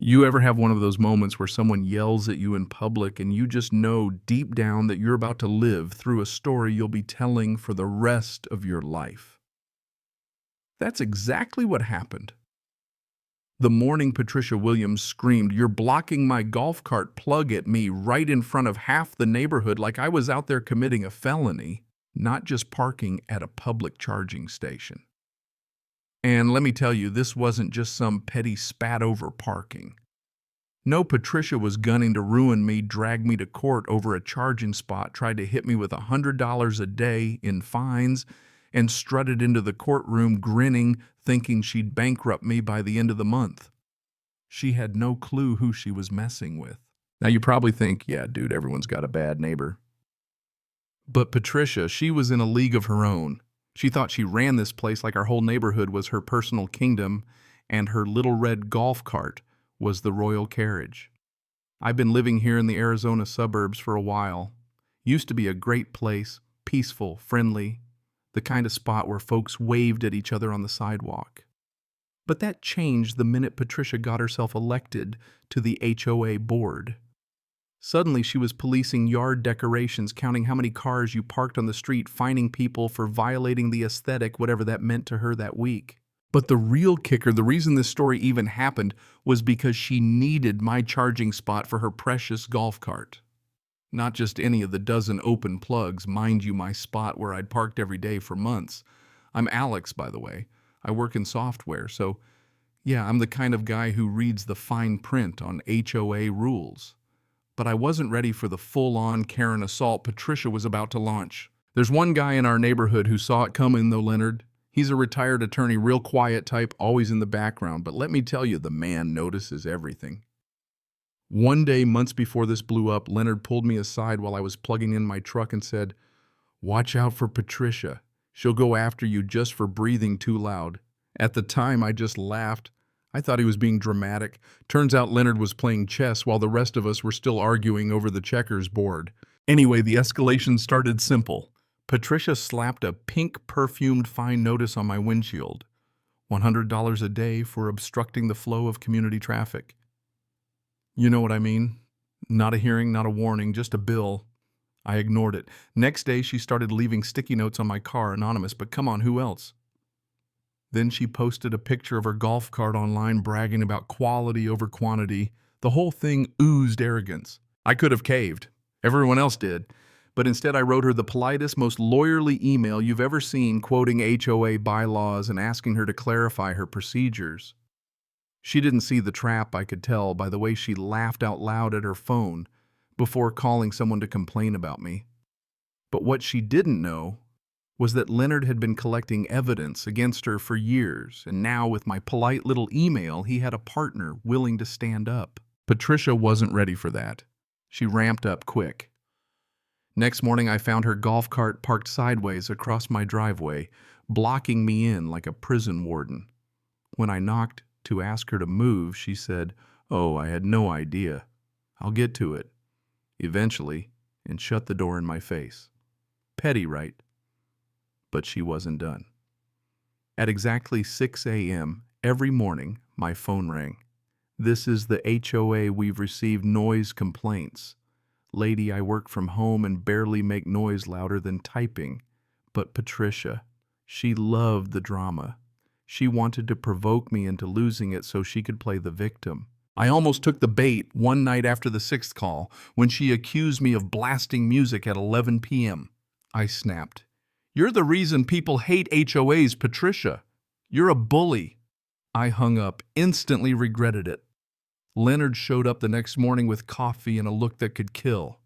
You ever have one of those moments where someone yells at you in public and you just know deep down that you're about to live through a story you'll be telling for the rest of your life? That's exactly what happened. The morning Patricia Williams screamed, "You're blocking my golf cart plug," at me right in front of half the neighborhood like I was out there committing a felony, not just parking at a public charging station. And let me tell you, this wasn't just some petty spat over parking. No, Patricia was gunning to ruin me, drag me to court over a charging spot, tried to hit me with $100 a day in fines, and strutted into the courtroom grinning, thinking she'd bankrupt me by the end of the month. She had no clue who she was messing with. Now you probably think, yeah, dude, everyone's got a bad neighbor. But Patricia, she was in a league of her own. She thought she ran this place like our whole neighborhood was her personal kingdom, and her little red golf cart was the royal carriage. I've been living here in the Arizona suburbs for a while. Used to be a great place, peaceful, friendly, the kind of spot where folks waved at each other on the sidewalk. But that changed the minute Patricia got herself elected to the HOA board. Suddenly, she was policing yard decorations, counting how many cars you parked on the street, fining people for violating the aesthetic, whatever that meant to her that week. But the real kicker, the reason this story even happened, was because she needed my charging spot for her precious golf cart. Not just any of the dozen open plugs, mind you, my spot where I'd parked every day for months. I'm Alex, by the way. I work in software, so yeah, I'm the kind of guy who reads the fine print on HOA rules. But I wasn't ready for the full-on Karen assault Patricia was about to launch. There's one guy in our neighborhood who saw it coming, though, Leonard. He's a retired attorney, real quiet type, always in the background. But let me tell you, the man notices everything. One day, months before this blew up, Leonard pulled me aside while I was plugging in my truck and said, "Watch out for Patricia. She'll go after you just for breathing too loud." At the time, I just laughed. I thought he was being dramatic. Turns out Leonard was playing chess while the rest of us were still arguing over the checkers board. Anyway, the escalation started simple. Patricia slapped a pink perfumed fine notice on my windshield. $100 a day for obstructing the flow of community traffic. You know what I mean? Not a hearing, not a warning, just a bill. I ignored it. Next day, she started leaving sticky notes on my car, anonymous, but come on, who else? Then she posted a picture of her golf cart online bragging about quality over quantity. The whole thing oozed arrogance. I could have caved. Everyone else did. But instead I wrote her the politest, most lawyerly email you've ever seen, quoting HOA bylaws and asking her to clarify her procedures. She didn't see the trap, I could tell, by the way she laughed out loud at her phone before calling someone to complain about me. But what she didn't know was that Leonard had been collecting evidence against her for years, and now with my polite little email, he had a partner willing to stand up. Patricia wasn't ready for that. She ramped up quick. Next morning, I found her golf cart parked sideways across my driveway, blocking me in like a prison warden. When I knocked to ask her to move, she said, "Oh, I had no idea. I'll get to it," eventually, and shut the door in my face. Petty, right? But she wasn't done. At exactly 6 a.m. every morning, my phone rang. "This is the HOA. We've received noise complaints. Lady, I work from home and barely make noise louder than typing." But Patricia, she loved the drama. She wanted to provoke me into losing it so she could play the victim. I almost took the bait one night after the 6th call when she accused me of blasting music at 11 p.m. I snapped. "You're the reason people hate HOAs, Patricia. You're a bully." I hung up, instantly regretted it. Leonard showed up the next morning with coffee and a look that could kill.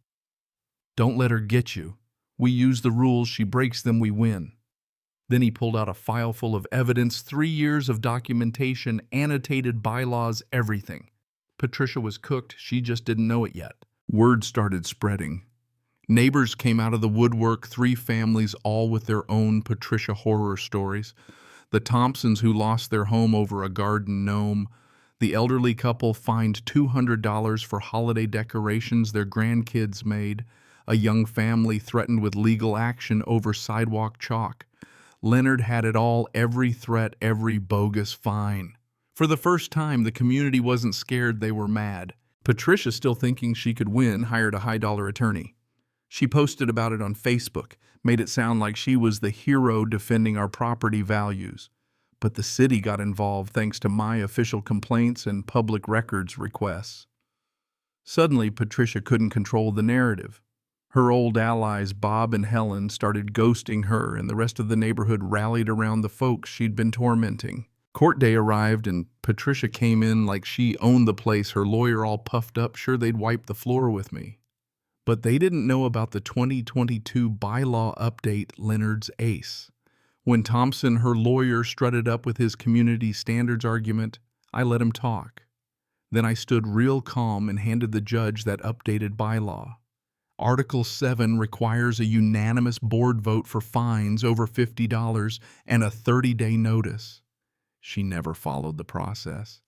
"Don't let her get you. We use the rules, she breaks them, we win." Then he pulled out a file full of evidence, 3 years of documentation, annotated bylaws, everything. Patricia was cooked, she just didn't know it yet. Word started spreading. Neighbors came out of the woodwork, 3 families, all with their own Patricia horror stories. The Thompsons who lost their home over a garden gnome. The elderly couple fined $200 for holiday decorations their grandkids made. A young family threatened with legal action over sidewalk chalk. Leonard had it all, every threat, every bogus fine. For the first time, the community wasn't scared, they were mad. Patricia, still thinking she could win, hired a high-dollar attorney. She posted about it on Facebook, made it sound like she was the hero defending our property values. But the city got involved thanks to my official complaints and public records requests. Suddenly, Patricia couldn't control the narrative. Her old allies, Bob and Helen, started ghosting her, and the rest of the neighborhood rallied around the folks she'd been tormenting. Court day arrived, and Patricia came in like she owned the place, her lawyer all puffed up, sure they'd wipe the floor with me. But they didn't know about the 2022 bylaw update, Leonard's Ace. When Thompson, her lawyer, strutted up with his community standards argument, I let him talk. Then I stood real calm and handed the judge that updated bylaw. Article 7 requires a unanimous board vote for fines over $50 and a 30-day notice. She never followed the process.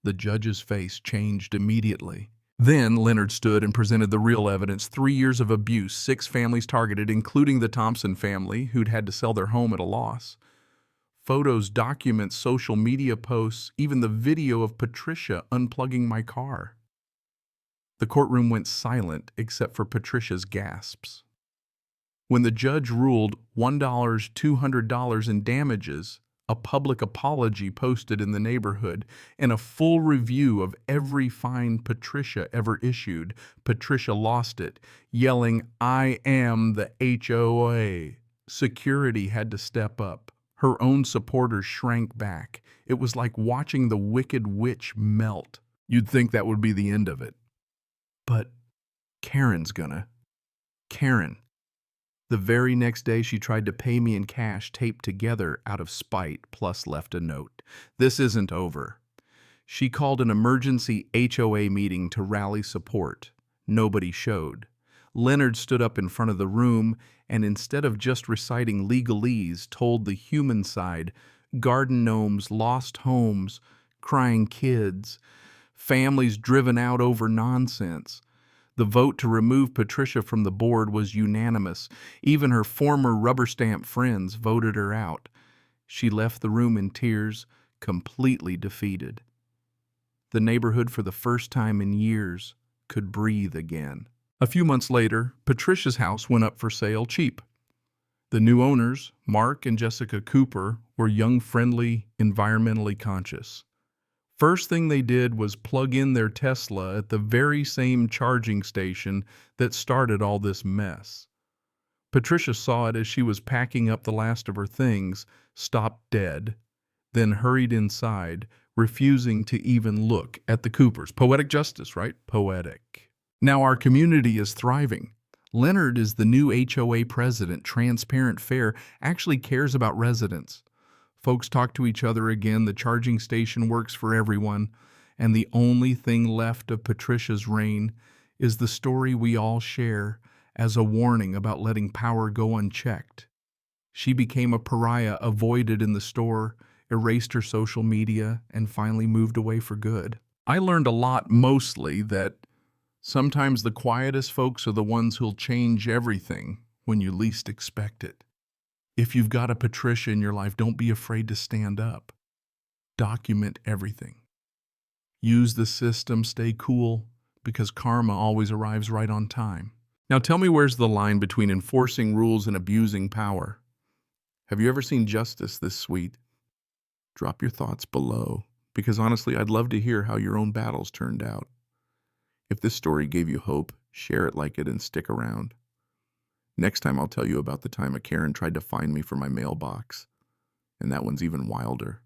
The judge's face changed immediately. Then Leonard stood and presented the real evidence: 3 years of abuse, 6 families targeted, including the Thompson family, who'd had to sell their home at a loss. Photos, documents, social media posts, even the video of Patricia unplugging my car. The courtroom went silent except for Patricia's gasps. When the judge ruled $1, $200 in damages, a public apology posted in the neighborhood, and a full review of every fine Patricia ever issued, Patricia lost it, yelling, "I am the HOA." Security had to step up. Her own supporters shrank back. It was like watching the Wicked Witch melt. You'd think that would be the end of it. But Karen's gonna. Karen. The very next day, she tried to pay me in cash taped together out of spite, plus left a note. This isn't over. She called an emergency HOA meeting to rally support. Nobody showed. Leonard stood up in front of the room and, instead of just reciting legalese, told the human side: garden gnomes, lost homes, crying kids, families driven out over nonsense. The vote to remove Patricia from the board was unanimous. Even her former rubber stamp friends voted her out. She left the room in tears, completely defeated. The neighborhood, for the first time in years, could breathe again. A few months later, Patricia's house went up for sale cheap. The new owners, Mark and Jessica Cooper, were young, friendly, environmentally conscious. First thing they did was plug in their Tesla at the very same charging station that started all this mess. Patricia saw it as she was packing up the last of her things, stopped dead, then hurried inside, refusing to even look at the Coopers. Poetic justice, right? Poetic. Now our community is thriving. Leonard is the new HOA president, transparent, fair, actually cares about residents. Folks talk to each other again, the charging station works for everyone, and the only thing left of Patricia's reign is the story we all share as a warning about letting power go unchecked. She became a pariah, avoided in the store, erased her social media, and finally moved away for good. I learned a lot, mostly that sometimes the quietest folks are the ones who'll change everything when you least expect it. If you've got a Patricia in your life, don't be afraid to stand up. Document everything. Use the system, stay cool, because karma always arrives right on time. Now tell me, where's the line between enforcing rules and abusing power? Have you ever seen justice this sweet? Drop your thoughts below, because honestly, I'd love to hear how your own battles turned out. If this story gave you hope, share it, like it, and stick around. Next time I'll tell you about the time a Karen tried to find me for my mailbox, and that one's even wilder.